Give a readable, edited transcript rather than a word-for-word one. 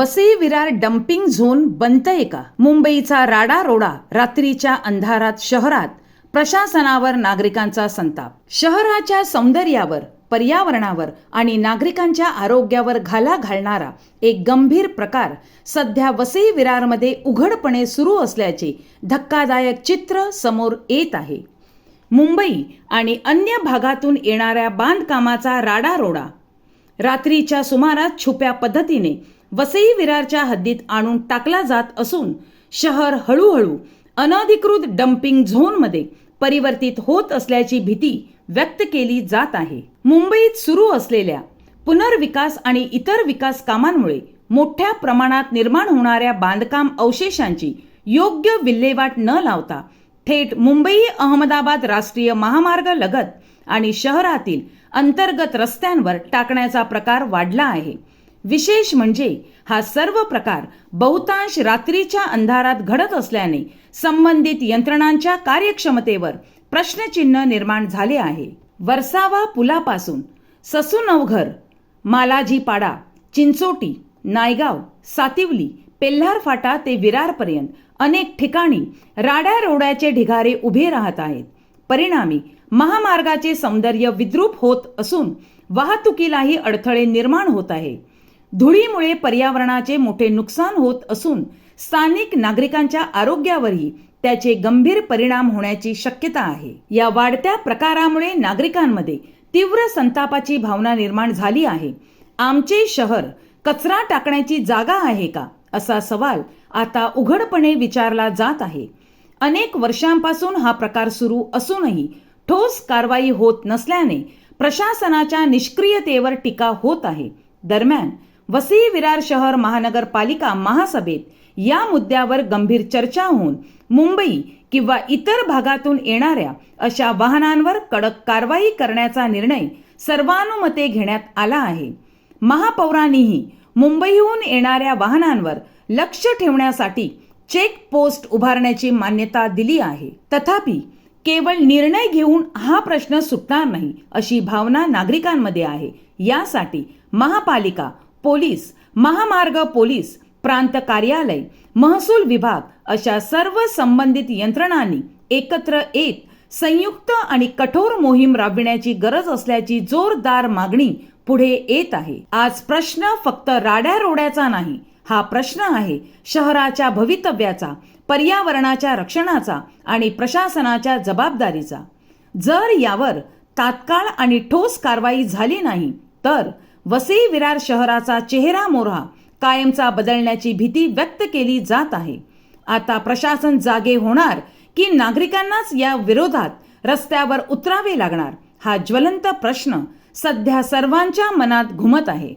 Vasai Virar dumping zone बनतंय का? मुंबईचा राडारोडा, रात्रीच्या अंधारात शहरात, प्रशासनावर नागरिकांचा संताप. शहराच्या सौंदर्यावर, पर्यावरणावर आणि नागरिकांच्या आरोग्यावर घाला घालणारा एक गंभीर प्रकार सध्या वसई विरारमध्ये उघडपणे सुरू असल्याचे धक्कादायक चित्र समोर येत आहे. मुंबई आणि अन्य भागातून येणाऱ्या बांधकामाचा राडारोडा रात्रीच्या सुमारास छुप्या पद्धतीने वसई विरारच्या हद्दीत आणून टाकला जात असून शहर हळूहळू अनधिकृत डम्पिंग झोनमध्ये परिवर्तित होत असल्याची भीती व्यक्त केली जात आहे. मुंबईत सुरू असलेल्या पुनर्विकास आणि इतर विकास कामांमुळे मोठ्या प्रमाणात निर्माण होणाऱ्या बांधकाम अवशेषांची योग्य विल्हेवाट न लावता थेट मुंबई अहमदाबाद राष्ट्रीय महामार्ग लगत आणि शहरातील अंतर्गत रस्त्यांवर टाकण्याचा प्रकार वाढला आहे. विशेष म्हणजे हा सर्व प्रकार बहुतांश रात्रीच्या अंधारात घडत असल्याने संबंधित यंत्रणांच्या कार्यक्षमतेवर प्रश्नचिन्ह निर्माण झाले आहे. वर्सावा पुलापासून ससूनवघर, मालाजीपाडा, चिंचोटी, नायगाव, सातिवली, पेल्हार फाटा ते विरारपर्यंत अनेक ठिकाणी राड्यारोड्याचे ढिगारे उभे राहत आहेत. परिणामी महामार्गाचे सौंदर्य विद्रूप होत असून वाहतुकीलाही अडथळे निर्माण होत आहे. धुळीमुळे पर्यावरणाचे मोठे नुकसान होत असून स्थानिक नागरिकांच्या आरोग्यावरही त्याचे गंभीर परिणाम होण्याची शक्यता आहे. या वाढत्या प्रकारामुळे नागरिकांमध्ये तीव्र संतापाची भावना निर्माण झाली आहे. आमचे शहर कचरा टाकण्याची जागा आहे का, असा सवाल आता उघडपणे विचारला जात आहे. अनेक वर्षांपासून हा प्रकार सुरू असूनही ठोस कारवाई होत नसल्याने प्रशासनाच्या निष्क्रियतेवर टीका होत आहे. दरम्यान वसई विरार शहर महानगरपालिका महासभेत या मुद्द्यावर गंभीर चर्चा होऊन मुंबई किंवा इतर भागातून येणाऱ्या अशा वाहनांवर कडक कारवाई करण्याचा निर्णय सर्वानुमते घेण्यात आला आहे. महापौरांनीही मुंबईहून येणाऱ्या वाहनांवर लक्ष ठेवण्यासाठी चेक पोस्ट उभारण्याची मान्यता दिली आहे. तथापि केवळ निर्णय घेऊन हा प्रश्न सुटणार नाही अशी भावना नागरिकांमध्ये आहे. यासाठी महापालिका, पोलीस, महामार्ग पोलीस, प्रांत कार्यालय, महसूल विभाग अशा सर्व संबंधित यंत्रणांनी एकत्र येत संयुक्त आणि कठोर मोहीम राबविण्याची गरज असल्याची जोरदार मागणी पुढे येत आहे. आज प्रश्न फक्त राड्यारोड्याचा नाही, हा प्रश्न आहे शहराच्या भवितव्याचा, पर्यावरणाच्या रक्षणाचा आणि प्रशासनाच्या जबाबदारीचा. जर यावर तात्काळ आणि ठोस कारवाई झाली नाही तर वसई विरार शहराचा चेहरा मोहरा कायमचा बदलण्याची भीती व्यक्त केली जात आहे. आता प्रशासन जागे होणार की नागरिकांनाच या विरोधात रस्त्यावर उतरावे लागणार, हा ज्वलंत प्रश्न सध्या सर्वांच्या मनात घुमत आहे.